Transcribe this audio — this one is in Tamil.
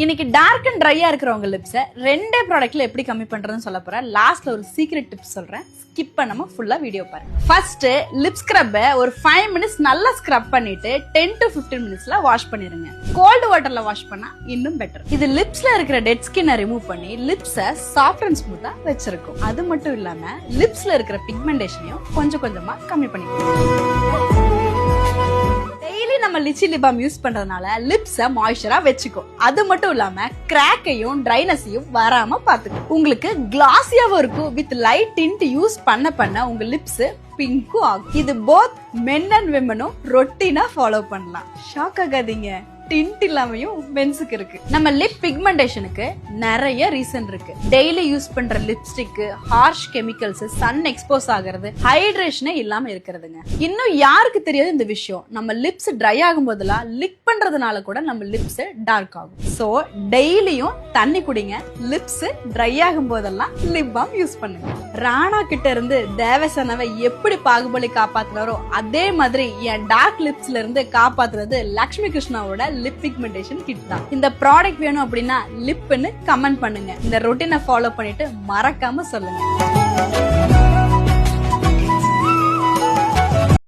இன்னைக்கு டார்க் அண்ட் ட்ரையா இருக்கிறவங்க லிப்ஸை ரெண்டே ப்ராடக்ட்ல எப்படி கம்மி பண்றதுன்னு சொல்ல போறேன். லாஸ்ட்ல ஒரு சீக்ரெட் டிப்ஸ் சொல்றேன், ஸ்கிப் பண்ணாம ஃபுல்லா வீடியோ பாருங்க. ஃபர்ஸ்ட் லிப் ஸ்க்ரப்பை ஒரு 5 மினிட்ஸ் நல்லா ஸ்க்ரப் பண்ணிட்டு 10 to 15 மினிட்ஸ்ல வாஷ் பண்ணிருங்க. கோல்டு வாட்டர்ல வாஷ் பண்ணா இன்னும் பெட்டர். இது லிப்ஸ்ல இருக்கிற டெட் ஸ்கின்னை ரிமூவ் பண்ணி லிப்ஸை சாஃப்ட் அண்ட் ஸ்மூத்தா வச்சிருக்கும். அது மட்டும் இல்லாம லிப்ஸ்ல இருக்கிற பிக்மெண்டேஷனையும் கொஞ்சம் கொஞ்சமா கம்மி பண்ணிக்கும். நம்ம லிச்சி லிப் பாம் யூஸ் பண்றதுனால லிப்ஸ மாய்ஸ்சரா வெச்சுக்கும். அது மட்டும் இல்லாம கிராக்கையும் ட்ரைனஸையும் வராம பாத்துக்கும். உங்களுக்கு கிளாஸியாவும் இருக்கும். வித் லைட் டிண்ட் யூஸ் பண்ண உங்க லிப்ஸ் பிங்க்கும் ஆகும். இது போத் மென் அண்ட் விமனும் ரொட்டீனா ஃபாலோ பண்ணலாம். ஷாக் ஆகாதீங்க, டிண்ட் இல்லாமையும் மென்ஸுக்கு இருக்கு. நம்ம லிப் பிக்மெண்டேஷனுக்கு நிறைய ரீசன் இருக்கு. டெய்லி யூஸ் பண்ற lipstick, harsh chemicals, sun expose ஆகிறது, ஹைட்ரேஷனே இல்லாம இருக்கிறதுங்க. இன்னும் யாருக்கு தெரியாது இந்த விஷயம், நம்ம லிப்ஸ் ட்ரை ஆகும் போதெல்லாம் லிக் பண்றதுனால கூட நம்ம லிப்ஸ் டார்க் ஆகும். சோ டெய்லியும் தண்ணி குடிங்க. லிப்ஸ் ட்ரை ஆகும் போதெல்லாம் லிப் பாம் யூஸ் பண்ணுங்க. ராணா கிட்ட இருந்து தேவசேனாவை எப்படி பாகுபலி காப்பாத்துறாரோ அதே மாதிரி என் டார்க் லிப்ஸ்ல இருந்து காப்பாத்துறது லக்ஷ்மி கிருஷ்ணாவோட லிப் பிக்மெண்டேஷன் கிட் தான். இந்த ப்ராடக்ட் வேணும் அப்படின்னா லிப்னு கமெண்ட் பண்ணுங்க. இந்த ரொட்டீனை ஃபாலோ பண்ணிட்டு மறக்காம சொல்லுங்க.